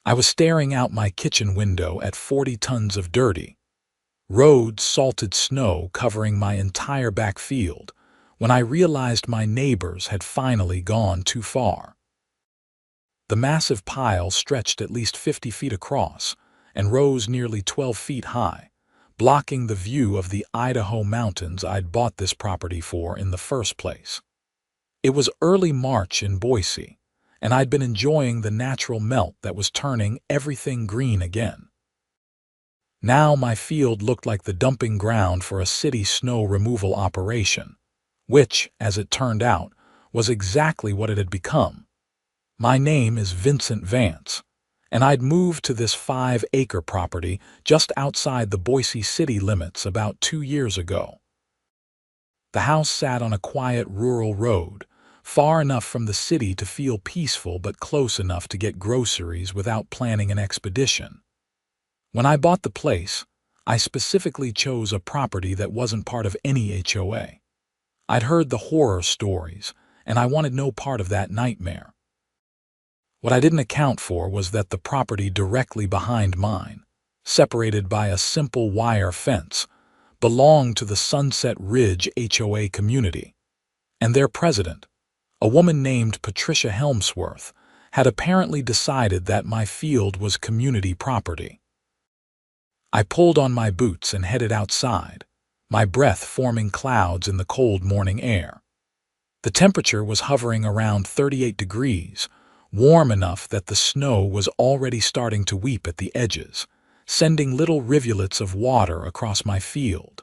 I was staring out my kitchen window at 40 tons of dirty, road salted snow covering my entire back field when I realized my neighbors had finally gone too far. The massive pile stretched at least 50 feet across and rose nearly 12 feet high, blocking the view of the Idaho mountains I'd bought this property for in the first place. It was early March in Boise, and I'd been enjoying the natural melt that was turning everything green again. Now my field looked like the dumping ground for a city snow removal operation, which, as it turned out, was exactly what it had become. My name is Vincent Vance, and I'd moved to this 5-acre property just outside the Boise city limits about 2 years ago. The house sat on a quiet rural road, far enough from the city to feel peaceful but close enough to get groceries without planning an expedition. When I bought the place, I specifically chose a property that wasn't part of any HOA. I'd heard the horror stories, and I wanted no part of that nightmare. What I didn't account for was that the property directly behind mine, separated by a simple wire fence, belonged to the Sunset Ridge HOA community, and their president, a woman named Patricia Helmsworth, had apparently decided that my field was community property. I pulled on my boots and headed outside, my breath forming clouds in the cold morning air. The temperature was hovering around 38 degrees, warm enough that the snow was already starting to weep at the edges, sending little rivulets of water across my field.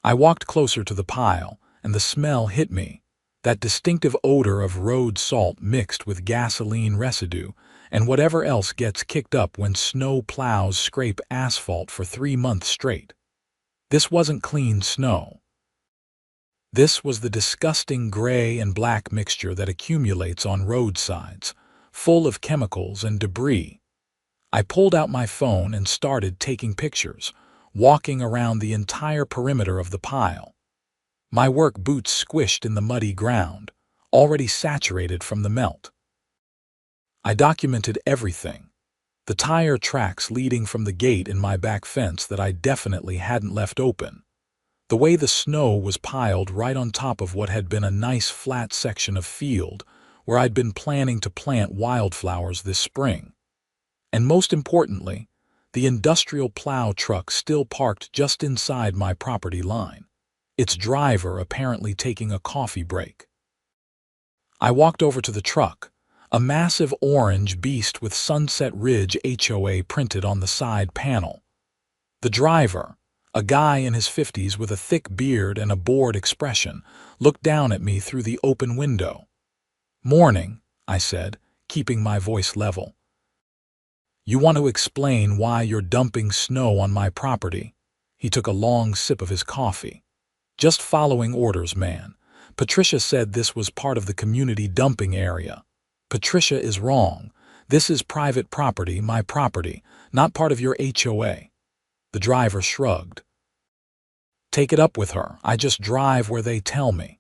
I walked closer to the pile, and the smell hit me, that distinctive odor of road salt mixed with gasoline residue and whatever else gets kicked up when snow plows scrape asphalt for 3 months straight. This wasn't clean snow. This was the disgusting gray and black mixture that accumulates on roadsides, full of chemicals and debris. I pulled out my phone and started taking pictures, walking around the entire perimeter of the pile. My work boots squished in the muddy ground, already saturated from the melt. I documented everything. The tire tracks leading from the gate in my back fence that I definitely hadn't left open. The way the snow was piled right on top of what had been a nice flat section of field where I'd been planning to plant wildflowers this spring. And most importantly, the industrial plow truck still parked just inside my property line, its driver apparently taking a coffee break. I walked over to the truck, a massive orange beast with Sunset Ridge HOA printed on the side panel. The driver, a guy in his 50s with a thick beard and a bored expression, looked down at me through the open window. "Morning," I said, keeping my voice level. "You want to explain why you're dumping snow on my property?" He took a long sip of his coffee. "Just following orders, man. Patricia said this was part of the community dumping area." "Patricia is wrong. This is private property, my property, not part of your HOA." The driver shrugged. "Take it up with her. I just drive where they tell me."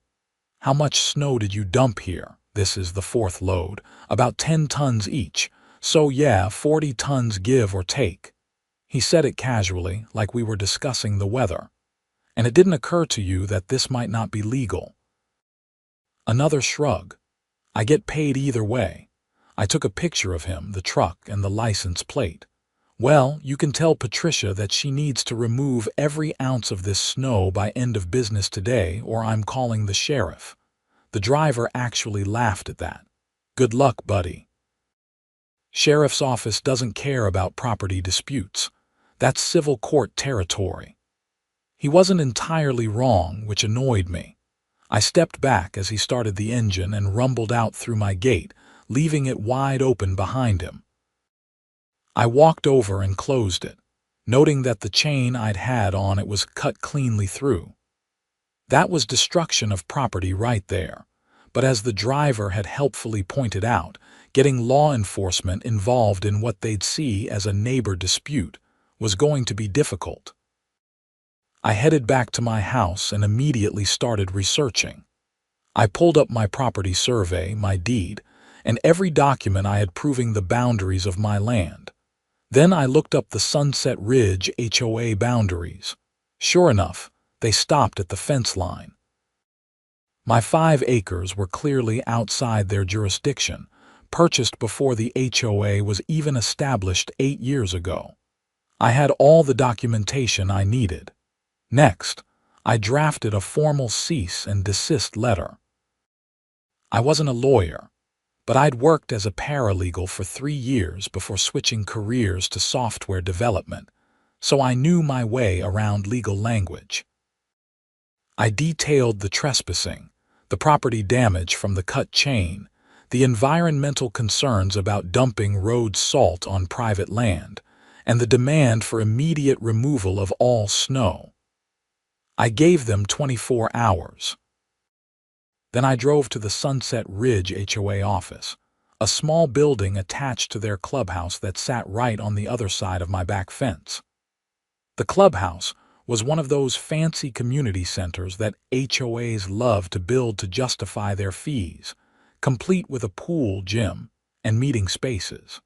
"How much snow did you dump here?" "This is the 4th load, about 10 tons each. So yeah, 40 tons give or take." He said it casually, like we were discussing the weather. "And it didn't occur to you that this might not be legal?" Another shrug. "I get paid either way." I took a picture of him, the truck, and the license plate. "Well, you can tell Patricia that she needs to remove every ounce of this snow by end of business today, or I'm calling the sheriff." The driver actually laughed at that. "Good luck, buddy." Sheriff's office doesn't care about property disputes. That's civil court territory. He wasn't entirely wrong, which annoyed me. I stepped back as he started the engine and rumbled out through my gate, leaving it wide open behind him. I walked over and closed it, noting that the chain I'd had on it was cut cleanly through. That was destruction of property right there, but as the driver had helpfully pointed out, getting law enforcement involved in what they'd see as a neighbor dispute was going to be difficult. I headed back to my house and immediately started researching. I pulled up my property survey, my deed, and every document I had proving the boundaries of my land. Then I looked up the Sunset Ridge HOA boundaries. Sure enough, they stopped at the fence line. My 5 acres were clearly outside their jurisdiction, purchased before the HOA was even established 8 years ago. I had all the documentation I needed. Next, I drafted a formal cease and desist letter. I wasn't a lawyer, but I'd worked as a paralegal for 3 years before switching careers to software development, so I knew my way around legal language. I detailed the trespassing, the property damage from the cut chain, the environmental concerns about dumping road salt on private land, and the demand for immediate removal of all snow. I gave them 24 hours. Then I drove to the Sunset Ridge HOA office, a small building attached to their clubhouse that sat right on the other side of my back fence. The clubhouse was one of those fancy community centers that HOAs love to build to justify their fees, complete with a pool, gym, and meeting spaces.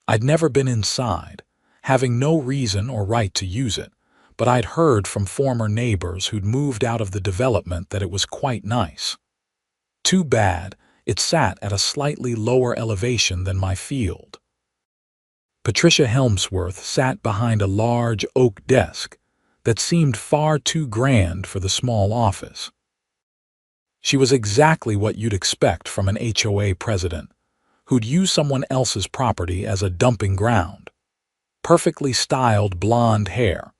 I'd never been inside, having no reason or right to use it, but I'd heard from former neighbors who'd moved out of the development that it was quite nice. Too bad it sat at a slightly lower elevation than my field. Patricia Helmsworth sat behind a large oak desk that seemed far too grand for the small office. She was exactly what you'd expect from an HOA president, who'd use someone else's property as a dumping ground. Perfectly styled blonde hair,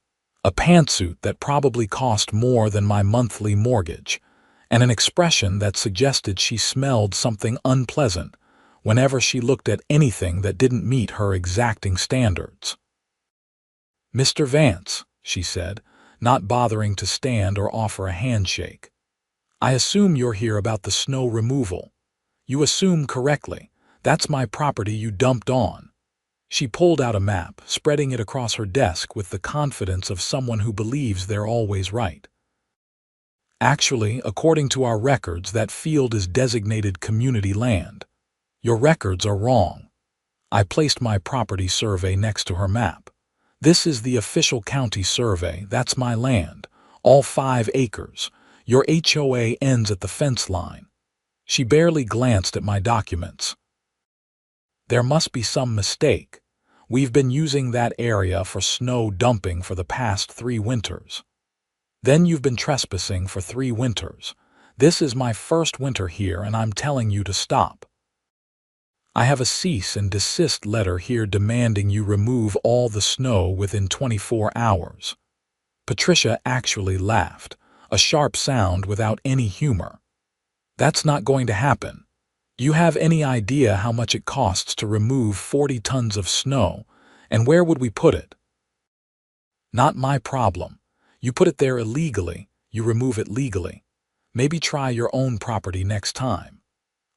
a pantsuit that probably cost more than my monthly mortgage, and an expression that suggested she smelled something unpleasant whenever she looked at anything that didn't meet her exacting standards. "Mr. Vance," she said, not bothering to stand or offer a handshake. "I assume you're here about the snow removal. You assume correctly. That's my property you dumped on." She pulled out a map, spreading it across her desk with the confidence of someone who believes they're always right. "Actually, according to our records, that field is designated community land. Your records are wrong." I placed my property survey next to her map. "This is the official county survey. That's my land, all 5 acres. Your HOA ends at the fence line." She barely glanced at my documents. "There must be some mistake. We've been using that area for snow dumping for the past 3 winters. Then you've been trespassing for 3 winters. This is my first winter here, and I'm telling you to stop. I have a cease and desist letter here demanding you remove all the snow within 24 hours. Patricia actually laughed, a sharp sound without any humor. "That's not going to happen. Do you have any idea how much it costs to remove 40 tons of snow, and where would we put it?" "Not my problem. You put it there illegally, you remove it legally. Maybe try your own property next time.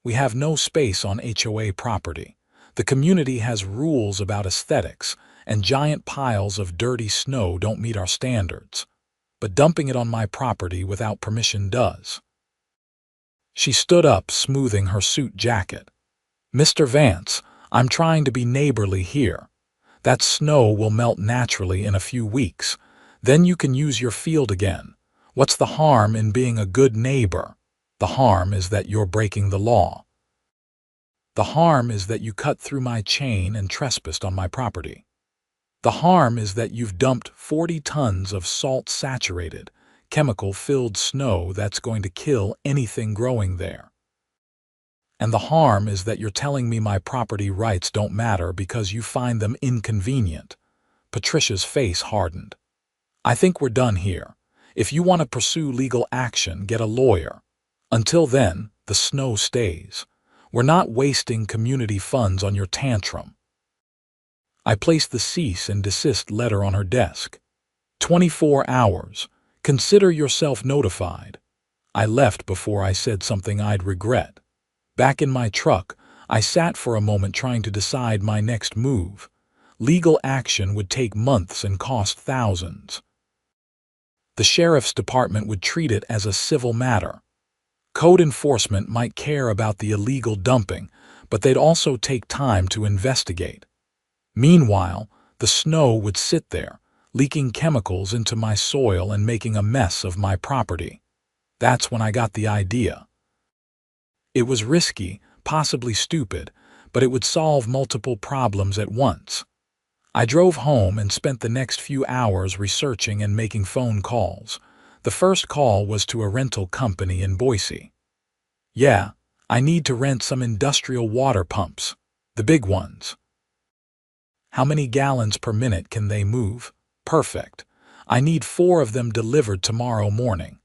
We have no space on HOA property. The community has rules about aesthetics, and giant piles of dirty snow don't meet our standards. But dumping it on my property without permission does." She stood up, smoothing her suit jacket. "Mr. Vance, I'm trying to be neighborly here. That snow will melt naturally in a few weeks. Then you can use your field again. What's the harm in being a good neighbor? The harm is that you're breaking the law. The harm is that you cut through my chain and trespassed on my property. The harm is that you've dumped 40 tons of salt-saturated, chemical-filled snow that's going to kill anything growing there. And the harm is that you're telling me my property rights don't matter because you find them inconvenient." Patricia's face hardened. "I think we're done here. If you want to pursue legal action, get a lawyer. Until then, the snow stays. We're not wasting community funds on your tantrum." I placed the cease and desist letter on her desk. 24 hours. Consider yourself notified." I left before I said something I'd regret. Back in my truck, I sat for a moment trying to decide my next move. Legal action would take months and cost thousands. The sheriff's department would treat it as a civil matter. Code enforcement might care about the illegal dumping, but they'd also take time to investigate. Meanwhile, the snow would sit there, leaking chemicals into my soil and making a mess of my property. That's when I got the idea. It was risky, possibly stupid, but it would solve multiple problems at once. I drove home and spent the next few hours researching and making phone calls. The first call was to a rental company in Boise. "Yeah, I need to rent some industrial water pumps, the big ones." "How many gallons per minute can they move?" "Perfect. I need 4 of them delivered tomorrow morning."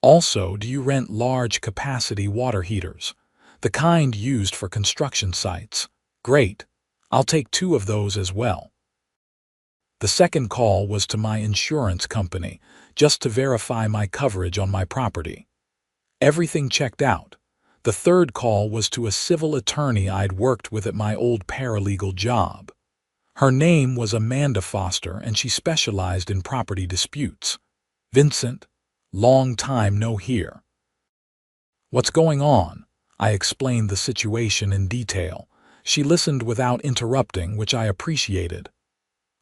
"Also, do you rent large capacity water heaters? The kind used for construction sites?" "Great. I'll take 2 of those as well." The second call was to my insurance company, just to verify my coverage on my property. Everything checked out. The third call was to a civil attorney I'd worked with at my old paralegal job. Her name was Amanda Foster, and she specialized in property disputes. "Vincent, long time no hear." "What's going on?" I explained the situation in detail. She listened without interrupting, which I appreciated.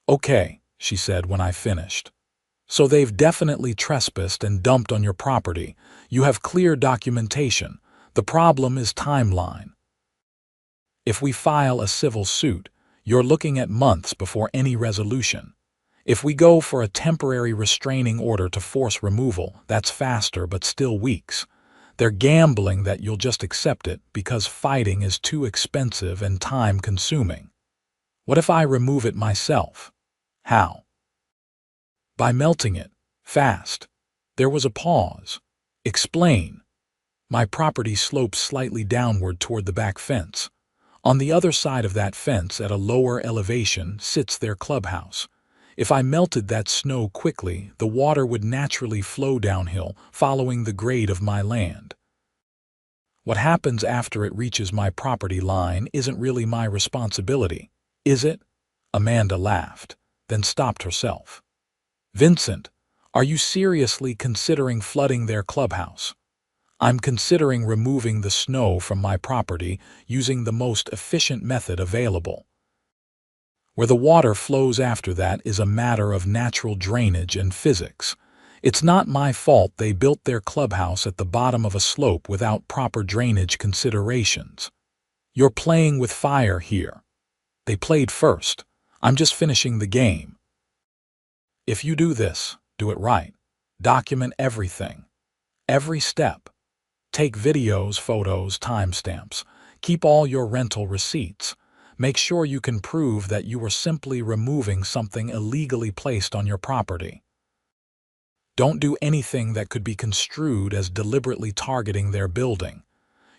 "Okay," she said when I finished. "So they've definitely trespassed and dumped on your property. You have clear documentation. The problem is timeline. If we file a civil suit, you're looking at months before any resolution. If we go for a temporary restraining order to force removal, that's faster but still weeks. They're gambling that you'll just accept it because fighting is too expensive and time-consuming. What if I remove it myself?" "How?" "By melting it. Fast." There was a pause. "Explain." "My property slopes slightly downward toward the back fence. On the other side of that fence, at a lower elevation, sits their clubhouse. If I melted that snow quickly, the water would naturally flow downhill, following the grade of my land. What happens after it reaches my property line isn't really my responsibility, is it?" Amanda laughed, then stopped herself. "Vincent, are you seriously considering flooding their clubhouse?" "I'm considering removing the snow from my property using the most efficient method available. Where the water flows after that is a matter of natural drainage and physics. It's not my fault they built their clubhouse at the bottom of a slope without proper drainage considerations. You're playing with fire here. They played first. I'm just finishing the game. If you do this, do it right. Document everything. Every step. Take videos, photos, timestamps. Keep all your rental receipts. Make sure you can prove that you were simply removing something illegally placed on your property. Don't do anything that could be construed as deliberately targeting their building.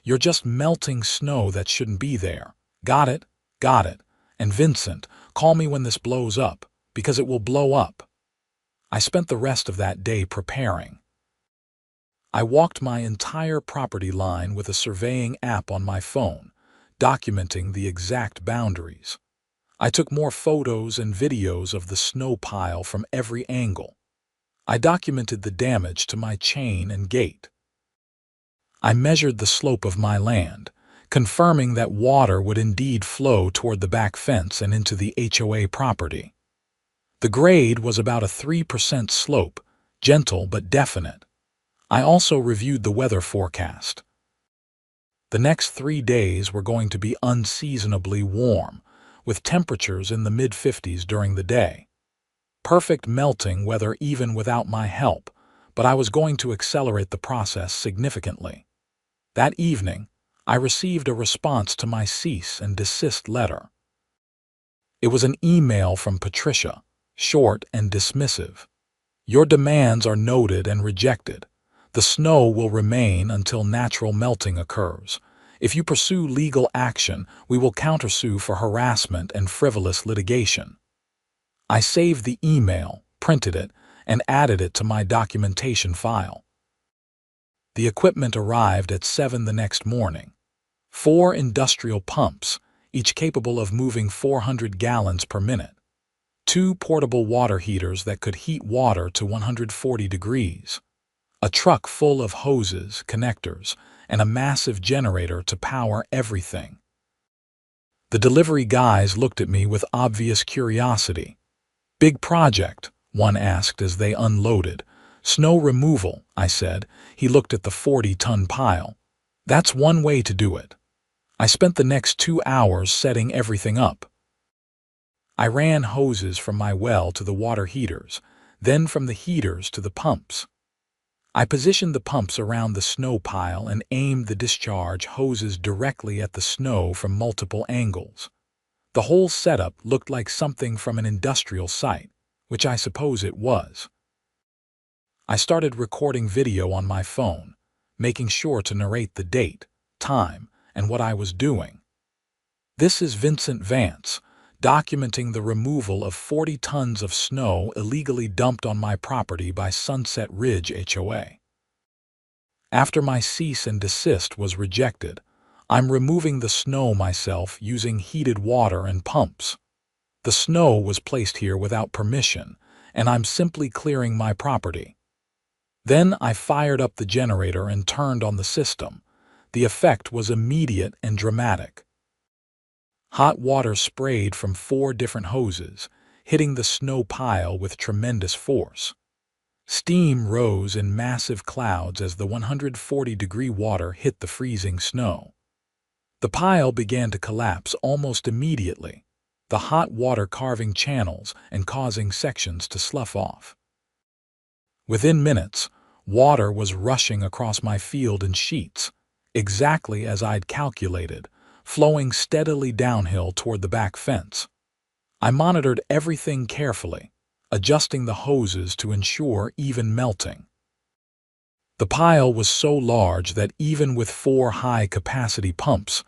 You're just melting snow that shouldn't be there. Got it? Got it. And Vincent, call me when this blows up, because it will blow up." I spent the rest of that day preparing. I walked my entire property line with a surveying app on my phone, documenting the exact boundaries. I took more photos and videos of the snow pile from every angle. I documented the damage to my chain and gate. I measured the slope of my land, confirming that water would indeed flow toward the back fence and into the HOA property. The grade was about a 3% slope, gentle but definite. I also reviewed the weather forecast. The next 3 days were going to be unseasonably warm, with temperatures in the mid-50s during the day. Perfect melting weather even without my help, but I was going to accelerate the process significantly. That evening, I received a response to my cease and desist letter. It was an email from Patricia, short and dismissive. "Your demands are noted and rejected. The snow will remain until natural melting occurs. If you pursue legal action, we will countersue for harassment and frivolous litigation." I saved the email, printed it, and added it to my documentation file. The equipment arrived at 7 the next morning. 4 industrial pumps, each capable of moving 400 gallons per minute. 2 portable water heaters that could heat water to 140 degrees. A truck full of hoses, connectors, and a massive generator to power everything. The delivery guys looked at me with obvious curiosity. "Big project?" one asked as they unloaded. "Snow removal," I said. He looked at the 40-ton pile. "That's one way to do it." I spent the next 2 hours setting everything up. I ran hoses from my well to the water heaters, then from the heaters to the pumps. I positioned the pumps around the snow pile and aimed the discharge hoses directly at the snow from multiple angles. The whole setup looked like something from an industrial site, which I suppose it was. I started recording video on my phone, making sure to narrate the date, time, and what I was doing. This is Vincent Vance, documenting the removal of 40 tons of snow illegally dumped on my property by Sunset Ridge HOA. After my cease and desist was rejected, I'm removing the snow myself using heated water and pumps. The snow was placed here without permission, and I'm simply clearing my property. Then I fired up the generator and turned on the system. The effect was immediate and dramatic. Hot water sprayed from 4 different hoses, hitting the snow pile with tremendous force. Steam rose in massive clouds as the 140-degree water hit the freezing snow. The pile began to collapse almost immediately, the hot water carving channels and causing sections to slough off. Within minutes, water was rushing across my field in sheets, exactly as I'd calculated, flowing steadily downhill toward the back fence. I monitored everything carefully, adjusting the hoses to ensure even melting. The pile was so large that even with 4 high-capacity pumps,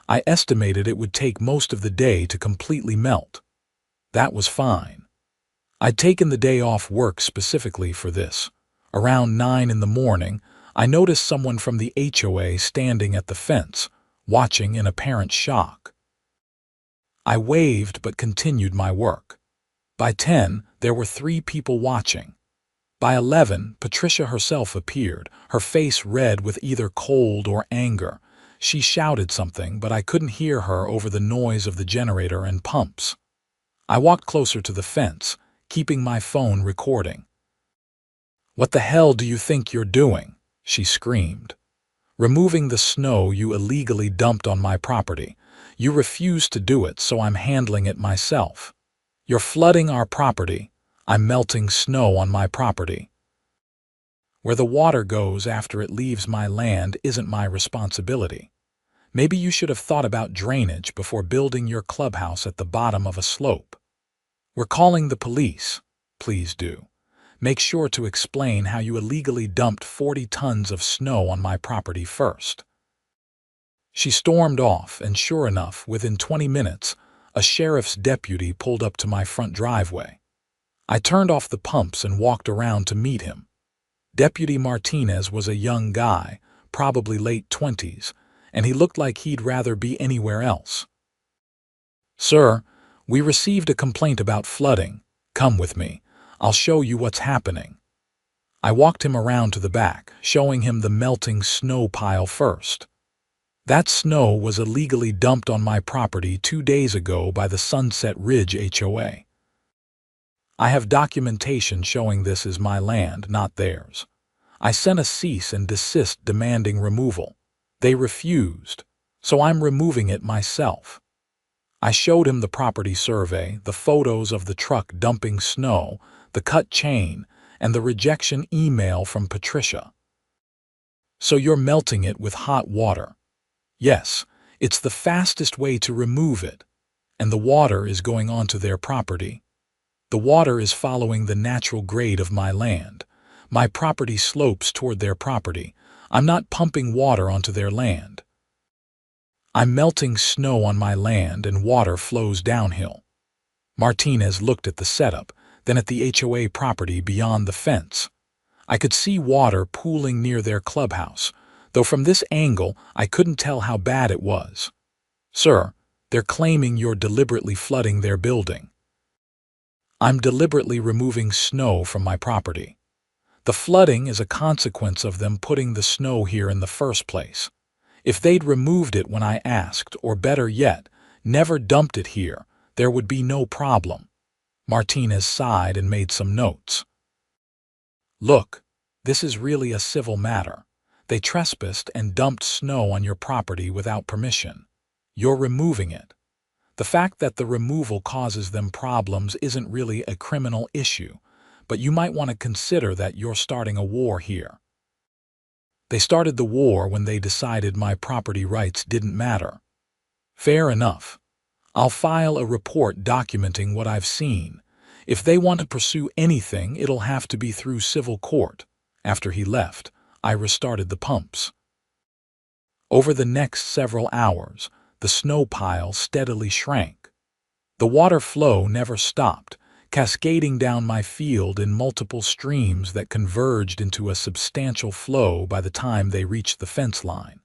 I estimated it would take most of the day to completely melt. That was fine. I'd taken the day off work specifically for this. Around 9 in the morning, I noticed someone from the HOA standing at the fence, watching in apparent shock. I waved but continued my work. By 10, there were 3 people watching. By 11, Patricia herself appeared, her face red with either cold or anger. She shouted something, but I couldn't hear her over the noise of the generator and pumps. I walked closer to the fence, keeping my phone recording. "What the hell do you think you're doing?" she screamed. "Removing the snow you illegally dumped on my property. You refused to do it, so I'm handling it myself. You're flooding our property. I'm melting snow on my property. Where the water goes after it leaves my land isn't my responsibility. Maybe you should have thought about drainage before building your clubhouse at the bottom of a slope. We're calling the police. Please do. Make sure to explain how you illegally dumped 40 tons of snow on my property first." She stormed off, and sure enough, within 20 minutes, a sheriff's deputy pulled up to my front driveway. I turned off the pumps and walked around to meet him. Deputy Martinez was a young guy, probably late 20s, and he looked like he'd rather be anywhere else. "Sir, we received a complaint about flooding. Come with me. I'll show you what's happening." I walked him around to the back, showing him the melting snow pile first. That snow was illegally dumped on my property 2 days ago by the Sunset Ridge HOA. I have documentation showing this is my land, not theirs. I sent a cease and desist demanding removal. They refused, so I'm removing it myself. I showed him the property survey, the photos of the truck dumping snow, the cut chain, and the rejection email from Patricia. "So you're melting it with hot water?" "Yes, it's the fastest way to remove it. And the water is going onto their property. The water is following the natural grade of my land. My property slopes toward their property. I'm not pumping water onto their land. I'm melting snow on my land and water flows downhill." Martinez looked at the setup, then at the HOA property beyond the fence. I could see water pooling near their clubhouse, though from this angle I couldn't tell how bad it was. "Sir, they're claiming you're deliberately flooding their building." "I'm deliberately removing snow from my property. The flooding is a consequence of them putting the snow here in the first place. If they'd removed it when I asked, or better yet, never dumped it here, there would be no problem. Martinez sighed and made some notes. Look, this is really a civil matter. They trespassed and dumped snow on your property without permission. You're removing it. The fact that the removal causes them problems isn't really a criminal issue, but you might want to consider that you're starting a war here. They started the war when they decided my property rights didn't matter. Fair enough. I'll file a report documenting what I've seen. If they want to pursue anything, it'll have to be through civil court. After he left, I restarted the pumps. Over the next several hours, the snow pile steadily shrank. The water flow never stopped, cascading down my field in multiple streams that converged into a substantial flow by the time they reached the fence line.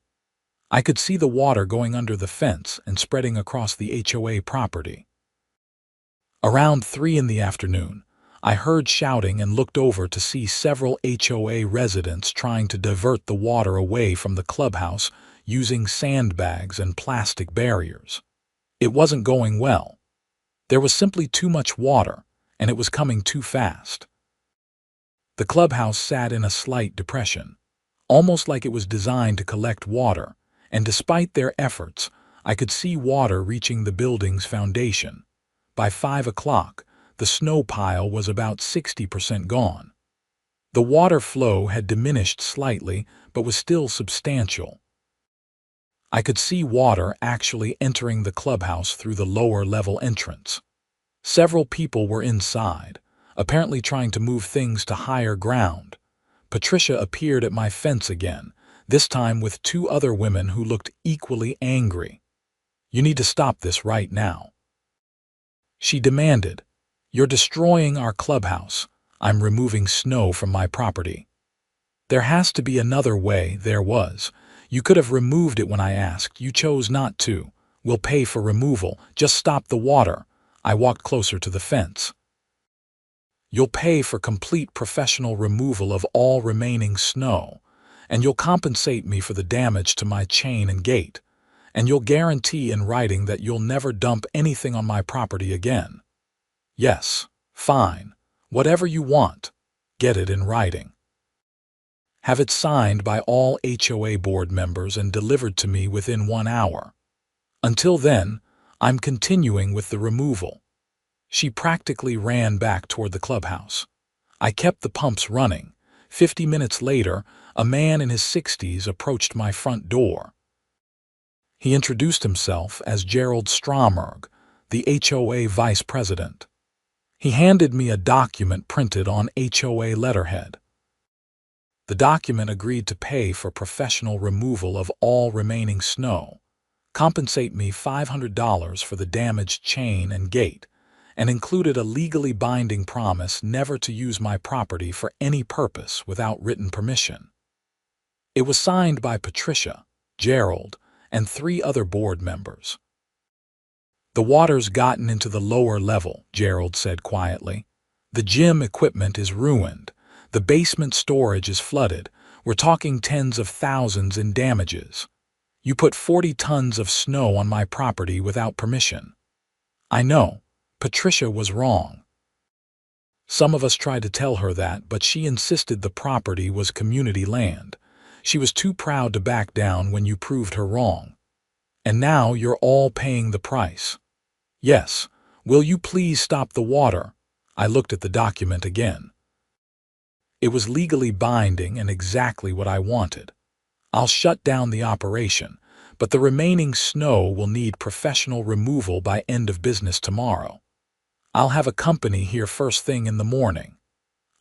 I could see the water going under the fence and spreading across the HOA property. Around 3 in the afternoon, I heard shouting and looked over to see several HOA residents trying to divert the water away from the clubhouse using sandbags and plastic barriers. It wasn't going well. There was simply too much water, and it was coming too fast. The clubhouse sat in a slight depression, almost like it was designed to collect water, and despite their efforts, I could see water reaching the building's foundation. By 5 o'clock, the snow pile was about 60% gone. The water flow had diminished slightly, but was still substantial. I could see water actually entering the clubhouse through the lower-level entrance. Several people were inside, apparently trying to move things to higher ground. Patricia appeared at my fence again, this time with 2 other women who looked equally angry. "You need to stop this right now," she demanded. "You're destroying our clubhouse. I'm removing snow from my property." "There has to be another way." "There was. You could have removed it when I asked. You chose not to. We'll pay for removal. Just stop the water." I walked closer to the fence. "You'll pay for complete professional removal of all remaining snow, and you'll compensate me for the damage to my chain and gate, and you'll guarantee in writing that you'll never dump anything on my property again." "Yes, fine. Whatever you want. Get it in writing. Have it signed by all HOA board members and delivered to me within 1 hour. Until then, I'm continuing with the removal." She practically ran back toward the clubhouse. I kept the pumps running. 50 minutes later, a man in his 60s approached my front door. He introduced himself as Gerald Stromberg, the HOA vice president. He handed me a document printed on HOA letterhead. The document agreed to pay for professional removal of all remaining snow, compensate me $500 for the damaged chain and gate, and included a legally binding promise never to use my property for any purpose without written permission. It was signed by Patricia, Gerald, and 3 other board members. "The water's gotten into the lower level," Gerald said quietly. "The gym equipment is ruined. The basement storage is flooded. We're talking tens of thousands in damages. You put 40 tons of snow on my property without permission." I know. Patricia was wrong. Some of us tried to tell her that, but she insisted the property was community land. She was too proud to back down when you proved her wrong. And now you're all paying the price. "Yes, will you please stop the water?" I looked at the document again. It was legally binding and exactly what I wanted. "I'll shut down the operation, but the remaining snow will need professional removal by end of business tomorrow. I'll have a company here first thing in the morning."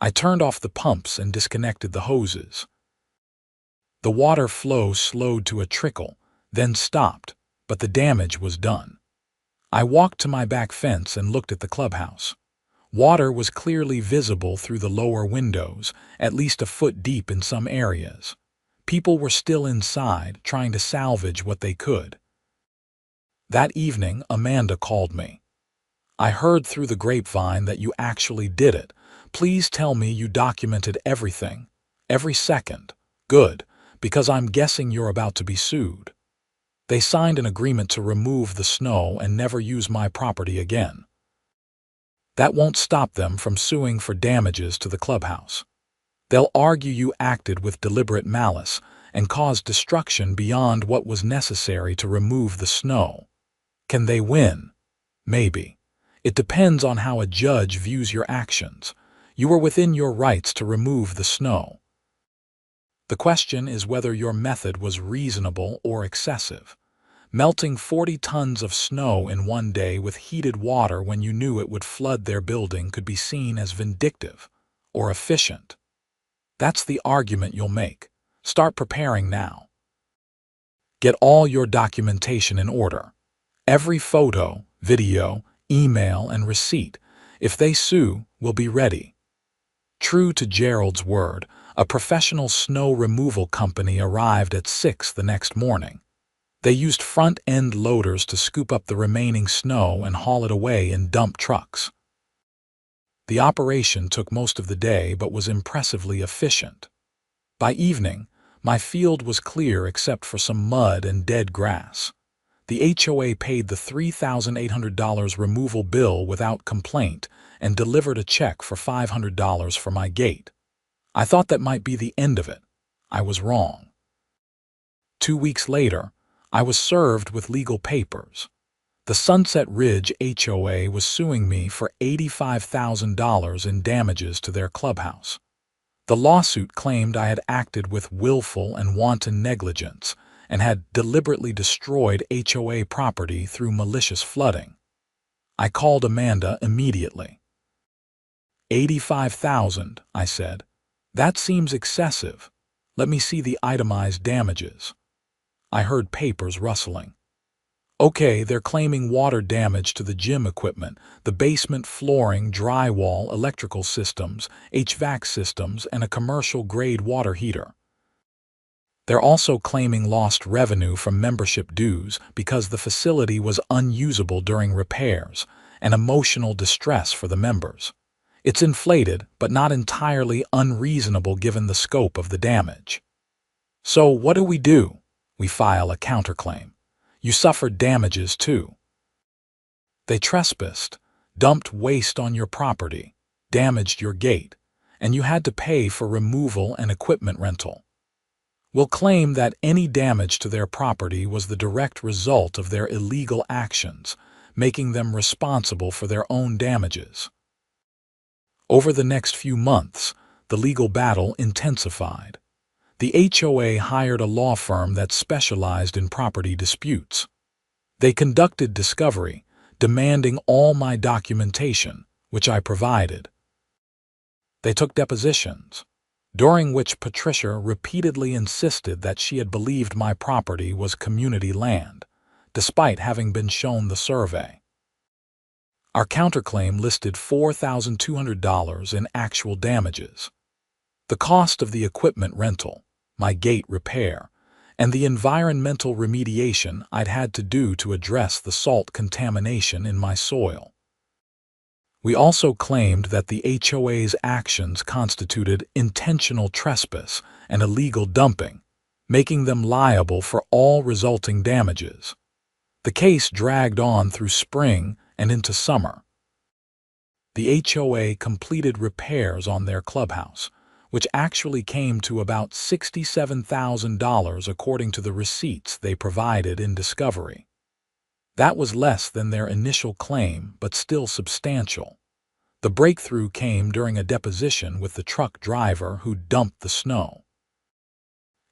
I turned off the pumps and disconnected the hoses. The water flow slowed to a trickle, then stopped, but the damage was done. I walked to my back fence and looked at the clubhouse. Water was clearly visible through the lower windows, at least a foot deep in some areas. People were still inside, trying to salvage what they could. That evening, Amanda called me. "I heard through the grapevine that you actually did it, Please tell me you documented everything, every second. Good, because I'm guessing you're about to be sued." They signed an agreement to remove the snow and never use my property again. That won't stop them from suing for damages to the clubhouse. They'll argue you acted with deliberate malice and caused destruction beyond what was necessary to remove the snow. Can they win? Maybe. It depends on how a judge views your actions. You were within your rights to remove the snow. The question is whether your method was reasonable or excessive. Melting 40 tons of snow in one day with heated water when you knew it would flood their building could be seen as vindictive or efficient. That's the argument you'll make. Start preparing now. Get all your documentation in order. Every photo, video, email, and receipt. If they sue, we'll be ready. True to Gerald's word, a professional snow removal company arrived at 6 the next morning. They used front-end loaders to scoop up the remaining snow and haul it away in dump trucks. The operation took most of the day but was impressively efficient. By evening, my field was clear except for some mud and dead grass. The HOA paid the $3,800 removal bill without complaint and delivered a check for $500 for my gate. I thought that might be the end of it. I was wrong. 2 weeks later, I was served with legal papers. The Sunset Ridge HOA was suing me for $85,000 in damages to their clubhouse. The lawsuit claimed I had acted with willful and wanton negligence and had deliberately destroyed HOA property through malicious flooding. I called Amanda immediately. $85,000, I said. That seems excessive. Let me see the itemized damages. I heard papers rustling. Okay, they're claiming water damage to the gym equipment, the basement flooring, drywall, electrical systems, HVAC systems, and a commercial-grade water heater. They're also claiming lost revenue from membership dues because the facility was unusable during repairs and emotional distress for the members. It's inflated, but not entirely unreasonable given the scope of the damage. So what do? We file a counterclaim. You suffered damages too. They trespassed, dumped waste on your property, damaged your gate, and you had to pay for removal and equipment rental. We'll claim that any damage to their property was the direct result of their illegal actions, making them responsible for their own damages. Over the next few months, the legal battle intensified. The HOA hired a law firm that specialized in property disputes. They conducted discovery, demanding all my documentation, which I provided. They took depositions, during which Patricia repeatedly insisted that she had believed my property was community land, despite having been shown the survey. Our counterclaim listed $4,200 in actual damages. The cost of the equipment rental, my gate repair, and the environmental remediation I'd had to do to address the salt contamination in my soil. We also claimed that the HOA's actions constituted intentional trespass and illegal dumping, making them liable for all resulting damages. The case dragged on through spring and into summer. The HOA completed repairs on their clubhouse, which actually came to about $67,000 according to the receipts they provided in discovery. That was less than their initial claim, but still substantial. The breakthrough came during a deposition with the truck driver who dumped the snow.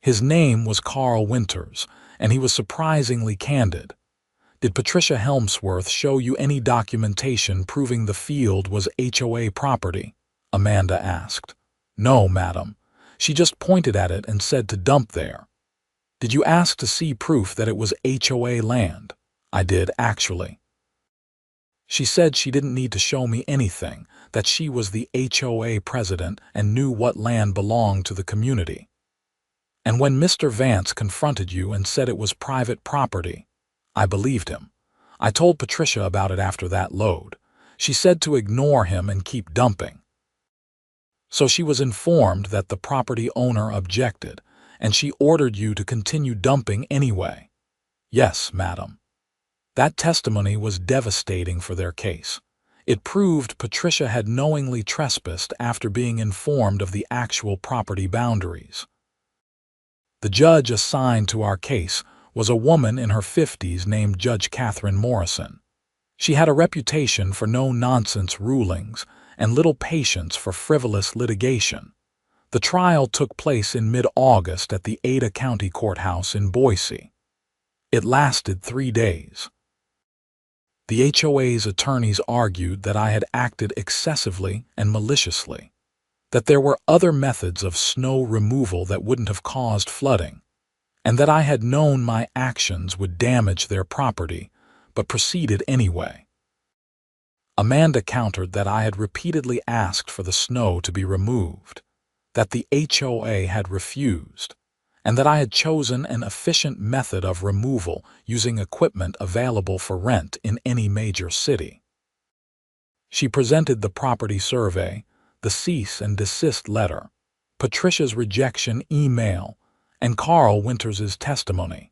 His name was Carl Winters, and he was surprisingly candid. "Did Patricia Helmsworth show you any documentation proving the field was HOA property?" Amanda asked. "No, madam. She just pointed at it and said to dump there." "Did you ask to see proof that it was HOA land?" "I did, actually." She said she didn't need to show me anything, that she was the HOA president and knew what land belonged to the community. "And when Mr. Vance confronted you and said it was private property?" "I believed him. I told Patricia about it after that load. She said to ignore him and keep dumping." So she was informed that the property owner objected, and she ordered you to continue dumping anyway. Yes, madam. That testimony was devastating for their case. It proved Patricia had knowingly trespassed after being informed of the actual property boundaries. The judge assigned to our case was a woman in her 50s named Judge Catherine Morrison. She had a reputation for no-nonsense rulings and little patience for frivolous litigation. The trial took place in mid-August at the Ada County Courthouse in Boise. It lasted 3 days. The HOA's attorneys argued that I had acted excessively and maliciously, that there were other methods of snow removal that wouldn't have caused flooding, and that I had known my actions would damage their property, but proceeded anyway. Amanda countered that I had repeatedly asked for the snow to be removed, that the HOA had refused, and that I had chosen an efficient method of removal using equipment available for rent in any major city. She presented the property survey, the cease and desist letter, Patricia's rejection email, and Carl Winters's testimony.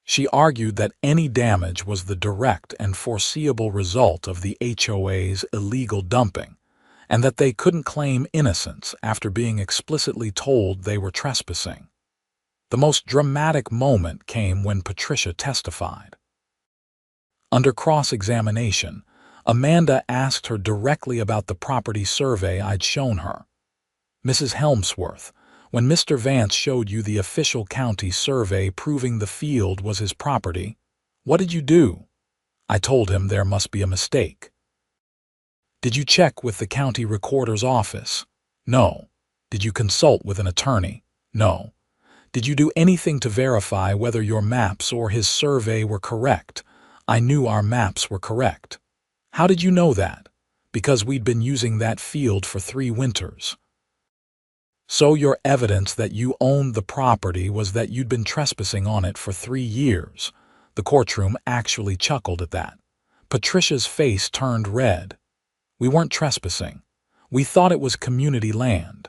She argued that any damage was the direct and foreseeable result of the HOA's illegal dumping, and that they couldn't claim innocence after being explicitly told they were trespassing. The most dramatic moment came when Patricia testified. Under cross-examination, Amanda asked her directly about the property survey I'd shown her. "Mrs. Helmsworth, when Mr. Vance showed you the official county survey proving the field was his property, what did you do?" "I told him there must be a mistake." "Did you check with the county recorder's office?" "No." "Did you consult with an attorney?" "No." "Did you do anything to verify whether your maps or his survey were correct?" "I knew our maps were correct." "How did you know that?" "Because we'd been using that field for 3 winters." "So your evidence that you owned the property was that you'd been trespassing on it for 3 years. The courtroom actually chuckled at that. Patricia's face turned red. "We weren't trespassing. We thought it was community land."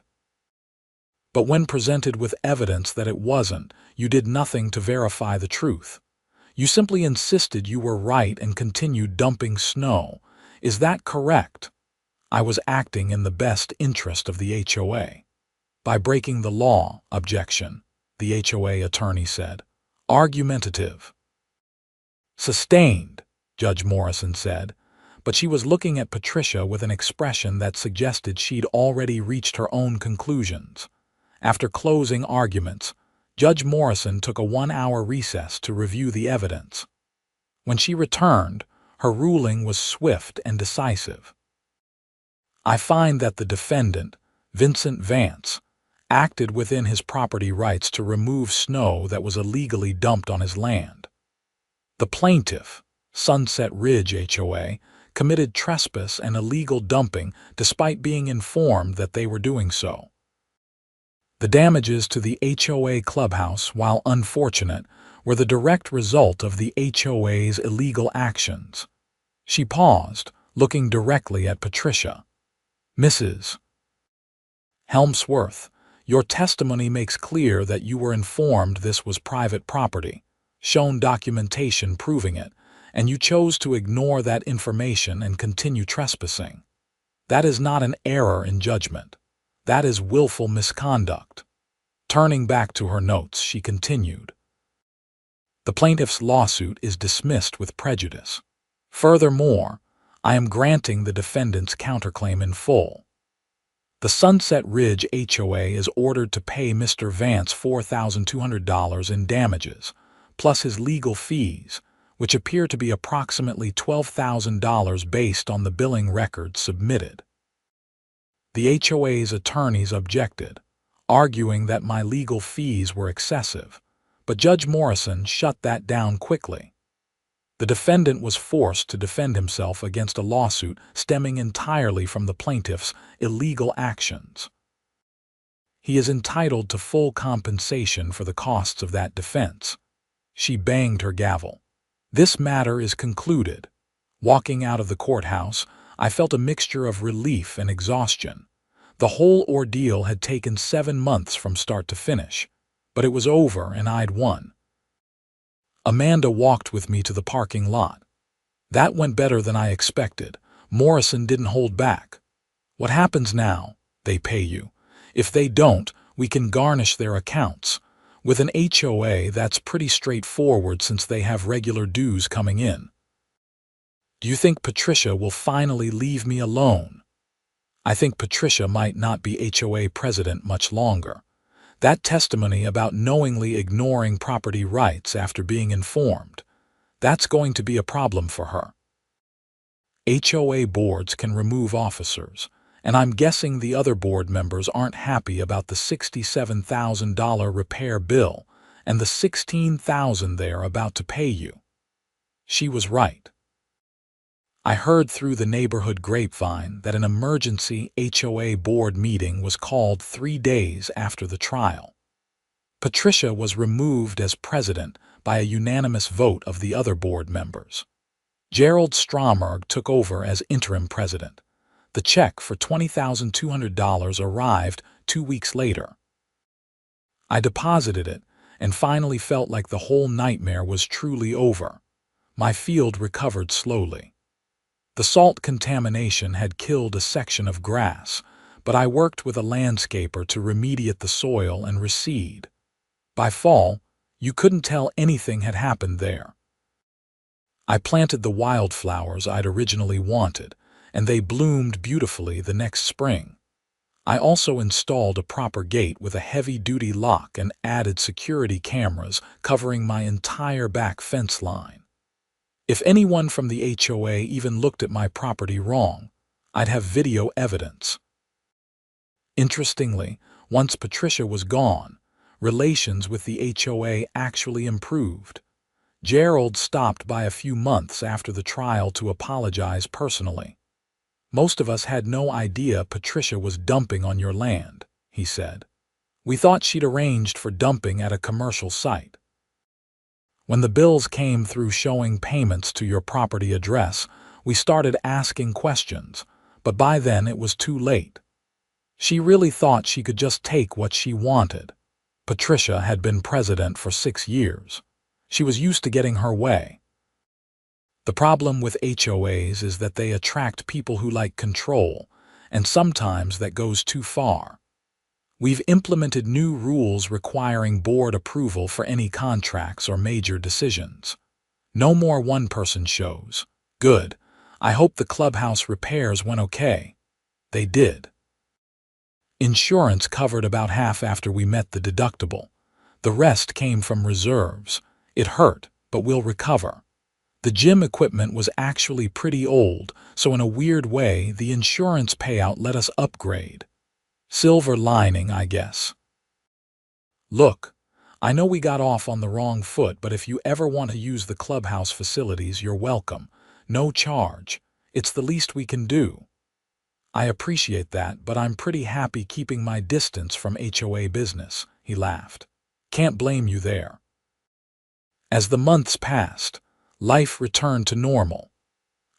"But when presented with evidence that it wasn't, you did nothing to verify the truth. You simply insisted you were right and continued dumping snow. Is that correct?" "I was acting in the best interest of the HOA." "By breaking the law." "Objection," the HOA attorney said. "Argumentative." "Sustained," Judge Morrison said, but she was looking at Patricia with an expression that suggested she'd already reached her own conclusions. After closing arguments, Judge Morrison took a 1-hour recess to review the evidence. When she returned, her ruling was swift and decisive. "I find that the defendant, Vincent Vance, acted within his property rights to remove snow that was illegally dumped on his land. The plaintiff, Sunset Ridge HOA, committed trespass and illegal dumping despite being informed that they were doing so. The damages to the HOA Clubhouse, while unfortunate, were the direct result of the HOA's illegal actions." She paused, looking directly at Patricia. "Mrs. Helmsworth, your testimony makes clear that you were informed this was private property, shown documentation proving it, and you chose to ignore that information and continue trespassing. That is not an error in judgment. That is willful misconduct." Turning back to her notes, she continued, "The plaintiff's lawsuit is dismissed with prejudice. Furthermore, I am granting the defendant's counterclaim in full. The Sunset Ridge HOA is ordered to pay Mr. Vance $4,200 in damages, plus his legal fees, which appear to be approximately $12,000 based on the billing records submitted." The HOA's attorneys objected, arguing that my legal fees were excessive, but Judge Morrison shut that down quickly. The defendant was forced to defend himself against a lawsuit stemming entirely from the plaintiff's illegal actions. He is entitled to full compensation for the costs of that defense. She banged her gavel. "This matter is concluded." Walking out of the courthouse, I felt a mixture of relief and exhaustion. The whole ordeal had taken 7 months from start to finish, but it was over and I'd won. Amanda walked with me to the parking lot. That went better than I expected. Morrison didn't hold back. What happens now? They pay you. If they don't, we can garnish their accounts. With an HOA, that's pretty straightforward since they have regular dues coming in. Do you think Patricia will finally leave me alone? I think Patricia might not be HOA president much longer. That testimony about knowingly ignoring property rights after being informed, that's going to be a problem for her. HOA boards can remove officers, and I'm guessing the other board members aren't happy about the $67,000 repair bill and the $16,000 they're about to pay you. She was right. I heard through the neighborhood grapevine that an emergency HOA board meeting was called 3 days after the trial. Patricia was removed as president by a unanimous vote of the other board members. Gerald Stromberg took over as interim president. The check for $20,200 arrived 2 weeks later. I deposited it and finally felt like the whole nightmare was truly over. My field recovered slowly. The salt contamination had killed a section of grass, but I worked with a landscaper to remediate the soil and reseed. By fall, you couldn't tell anything had happened there. I planted the wildflowers I'd originally wanted, and they bloomed beautifully the next spring. I also installed a proper gate with a heavy-duty lock and added security cameras covering my entire back fence line. If anyone from the HOA even looked at my property wrong, I'd have video evidence. Interestingly, once Patricia was gone, relations with the HOA actually improved. Gerald stopped by a few months after the trial to apologize personally. Most of us had no idea Patricia was dumping on your land, he said. We thought she'd arranged for dumping at a commercial site. When the bills came through showing payments to your property address, we started asking questions, but by then it was too late. She really thought she could just take what she wanted. Patricia had been president for 6 years. She was used to getting her way. The problem with HOAs is that they attract people who like control, and sometimes that goes too far. We've implemented new rules requiring board approval for any contracts or major decisions. No more one-person shows. Good. I hope the clubhouse repairs went okay. They did. Insurance covered about half after we met the deductible. The rest came from reserves. It hurt, but we'll recover. The gym equipment was actually pretty old, so in a weird way, the insurance payout let us upgrade. Silver lining, I guess. Look, I know we got off on the wrong foot, but if you ever want to use the clubhouse facilities, you're welcome. No charge. It's the least we can do. I appreciate that, but I'm pretty happy keeping my distance from HOA business, he laughed. Can't blame you there. As the months passed, life returned to normal.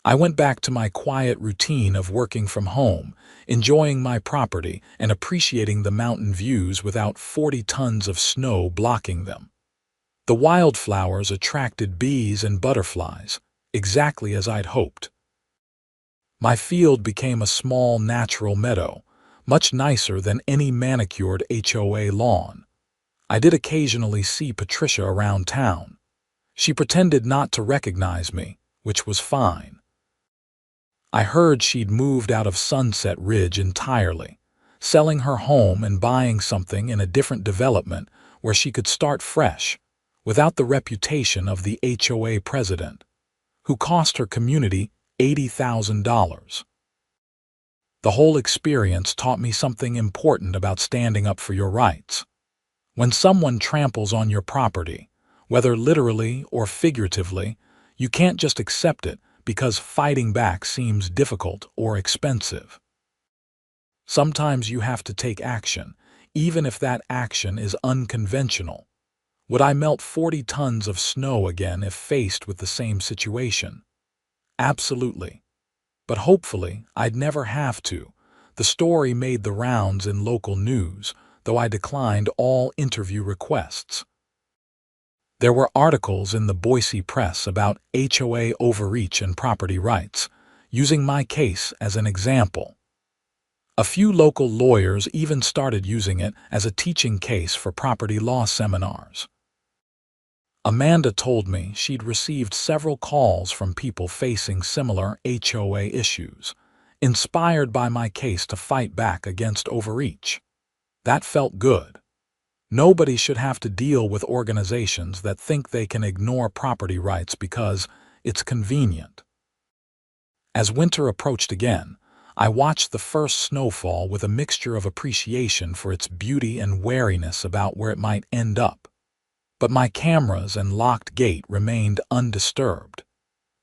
I went back to my quiet routine of working from home, enjoying my property and appreciating the mountain views without 40 tons of snow blocking them. The wildflowers attracted bees and butterflies, exactly as I'd hoped. My field became a small natural meadow, much nicer than any manicured HOA lawn. I did occasionally see Patricia around town. She pretended not to recognize me, which was fine. I heard she'd moved out of Sunset Ridge entirely, selling her home and buying something in a different development where she could start fresh, without the reputation of the HOA president, who cost her community $80,000. The whole experience taught me something important about standing up for your rights. When someone tramples on your property, whether literally or figuratively, you can't just accept it because fighting back seems difficult or expensive. Sometimes you have to take action, even if that action is unconventional. Would I melt 40 tons of snow again if faced with the same situation? Absolutely. But hopefully, I'd never have to. The story made the rounds in local news, though I declined all interview requests. There were articles in the Boise Press about HOA overreach and property rights, using my case as an example. A few local lawyers even started using it as a teaching case for property law seminars. Amanda told me she'd received several calls from people facing similar HOA issues, inspired by my case to fight back against overreach. That felt good. Nobody should have to deal with organizations that think they can ignore property rights because it's convenient. As winter approached again, I watched the first snowfall with a mixture of appreciation for its beauty and wariness about where it might end up. But my cameras and locked gate remained undisturbed.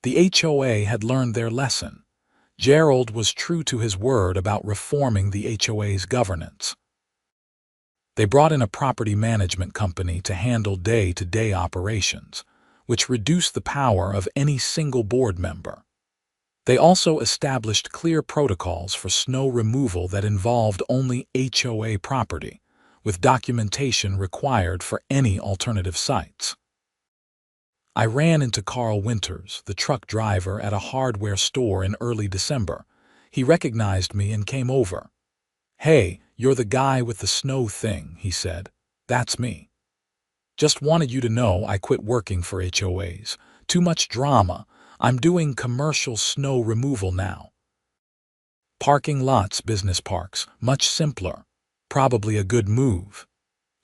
The HOA had learned their lesson. Gerald was true to his word about reforming the HOA's governance. They brought in a property management company to handle day-to-day operations, which reduced the power of any single board member. They also established clear protocols for snow removal that involved only HOA property, with documentation required for any alternative sites. I ran into Carl Winters, the truck driver at a hardware store in early December. He recognized me and came over. "Hey, you're the guy with the snow thing," he said. "That's me. Just wanted you to know I quit working for HOAs. Too much drama. I'm doing commercial snow removal now. Parking lots, business parks, much simpler. Probably a good move."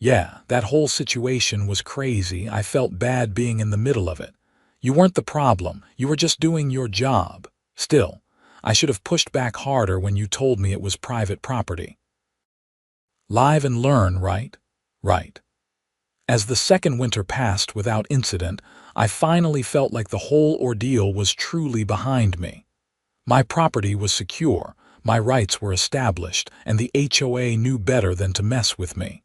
Yeah, that whole situation was crazy. I felt bad being in the middle of it. You weren't the problem. You were just doing your job. Still, I should have pushed back harder when you told me it was private property. Live and learn, right? Right. As the second winter passed without incident, I finally felt like the whole ordeal was truly behind me. My property was secure, my rights were established, and the HOA knew better than to mess with me.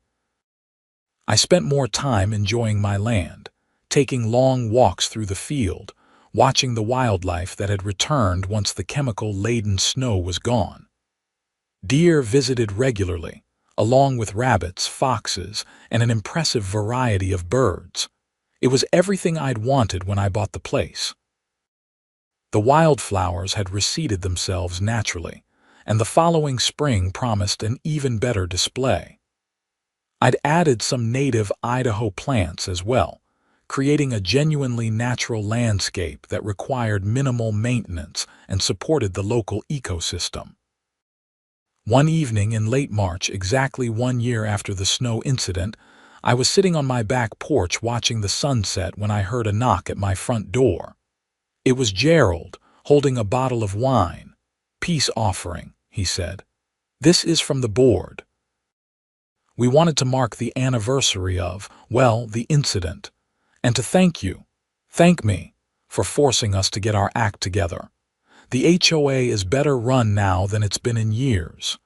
I spent more time enjoying my land, taking long walks through the field, watching the wildlife that had returned once the chemical-laden snow was gone. Deer visited regularly, along with rabbits, foxes, and an impressive variety of birds. It was everything I'd wanted when I bought the place. The wildflowers had reseeded themselves naturally, and the following spring promised an even better display. I'd added some native Idaho plants as well, creating a genuinely natural landscape that required minimal maintenance and supported the local ecosystem. One evening in late March, exactly 1 year after the snow incident, I was sitting on my back porch watching the sunset when I heard a knock at my front door. It was Gerald, holding a bottle of wine. "Peace offering," he said. "This is from the board. We wanted to mark the anniversary of, well, the incident, and to thank me, for forcing us to get our act together. The HOA is better run now than it's been in years.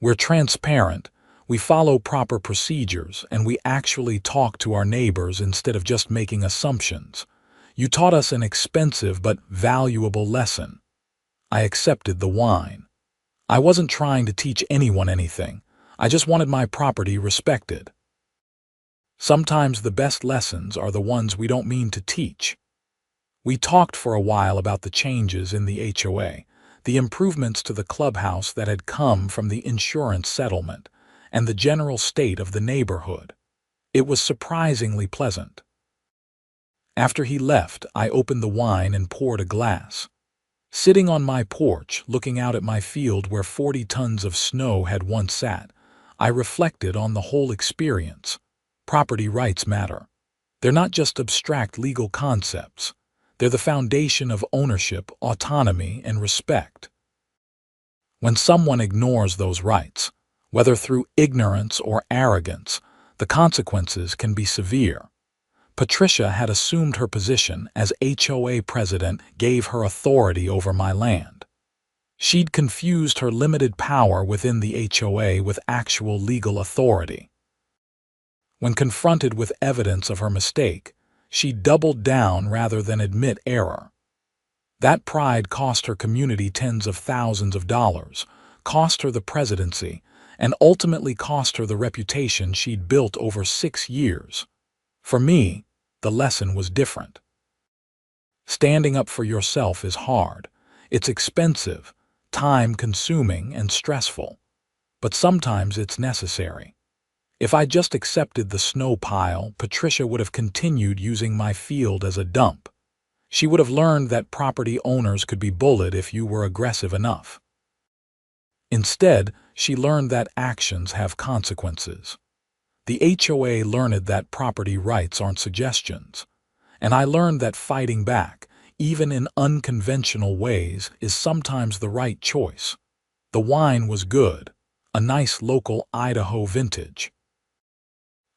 We're transparent, we follow proper procedures, and we actually talk to our neighbors instead of just making assumptions. You taught us an expensive but valuable lesson." I accepted the wine. I wasn't trying to teach anyone anything. I just wanted my property respected. Sometimes the best lessons are the ones we don't mean to teach. We talked for a while about the changes in the HOA, the improvements to the clubhouse that had come from the insurance settlement, and the general state of the neighborhood. It was surprisingly pleasant. After he left, I opened the wine and poured a glass. Sitting on my porch, looking out at my field where 40 tons of snow had once sat, I reflected on the whole experience. Property rights matter. They're not just abstract legal concepts. They're the foundation of ownership, autonomy, and respect. When someone ignores those rights, whether through ignorance or arrogance, the consequences can be severe. Patricia had assumed her position as HOA president gave her authority over my land. She'd confused her limited power within the HOA with actual legal authority. When confronted with evidence of her mistake, she doubled down rather than admit error. That pride cost her community tens of thousands of dollars, cost her the presidency, and ultimately cost her the reputation she'd built over 6 years. For me, the lesson was different. Standing up for yourself is hard. It's expensive, time-consuming, and stressful. But sometimes it's necessary. If I just accepted the snow pile, Patricia would have continued using my field as a dump. She would have learned that property owners could be bullied if you were aggressive enough. Instead, she learned that actions have consequences. The HOA learned that property rights aren't suggestions. And I learned that fighting back, even in unconventional ways, is sometimes the right choice. The wine was good, a nice local Idaho vintage.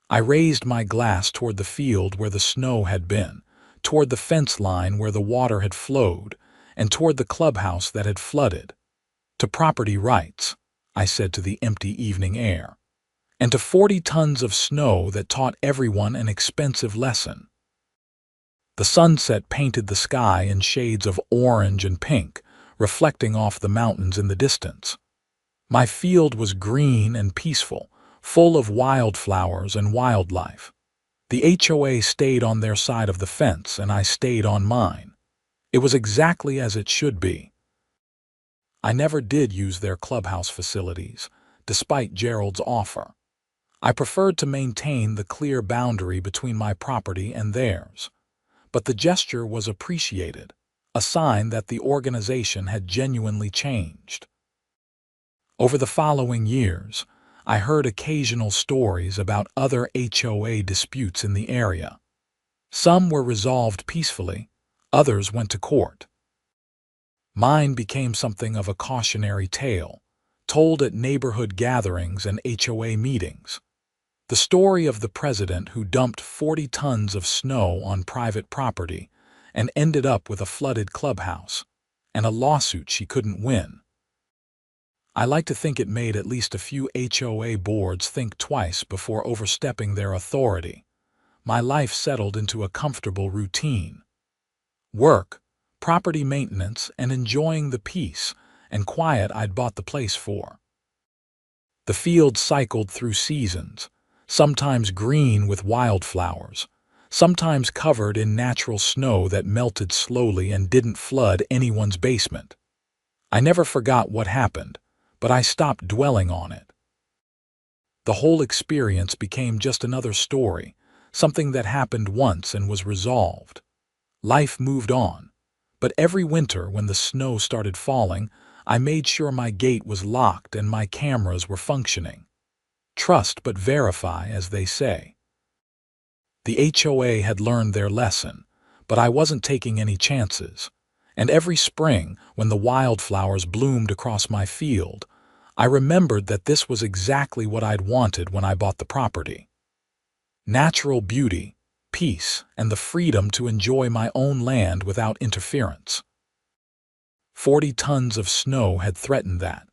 I raised my glass toward the field where the snow had been, toward the fence line where the water had flowed, and toward the clubhouse that had flooded. To property rights, I said to the empty evening air, and to 40 tons of snow that taught everyone an expensive lesson. The sunset painted the sky in shades of orange and pink, reflecting off the mountains in the distance. My field was green and peaceful, full of wildflowers and wildlife. The HOA stayed on their side of the fence, and I stayed on mine. It was exactly as it should be. I never did use their clubhouse facilities, despite Gerald's offer. I preferred to maintain the clear boundary between my property and theirs. But the gesture was appreciated, a sign that the organization had genuinely changed. Over the following years, I heard occasional stories about other HOA disputes in the area. Some were resolved peacefully, others went to court. Mine became something of a cautionary tale, told at neighborhood gatherings and HOA meetings. The story of the president who dumped 40 tons of snow on private property and ended up with a flooded clubhouse and a lawsuit she couldn't win. I like to think it made at least a few HOA boards think twice before overstepping their authority. My life settled into a comfortable routine. Work, property maintenance, and enjoying the peace and quiet I'd bought the place for. The field cycled through seasons, sometimes green with wildflowers, sometimes covered in natural snow that melted slowly and didn't flood anyone's basement. I never forgot what happened, but I stopped dwelling on it. The whole experience became just another story, something that happened once and was resolved. Life moved on, but every winter when the snow started falling, I made sure my gate was locked and my cameras were functioning. Trust but verify, as they say. The HOA had learned their lesson, but I wasn't taking any chances. And every spring, when the wildflowers bloomed across my field, I remembered that this was exactly what I'd wanted when I bought the property. Natural beauty, peace, and the freedom to enjoy my own land without interference. 40 tons of snow had threatened that,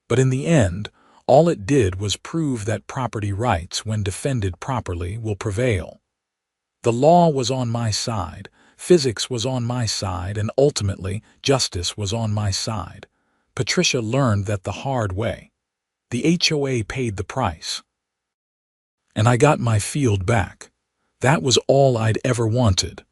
but in the end, all it did was prove that property rights, when defended properly, will prevail. The law was on my side, physics was on my side, and ultimately, justice was on my side. Patricia learned that the hard way. The HOA paid the price. And I got my field back. That was all I'd ever wanted.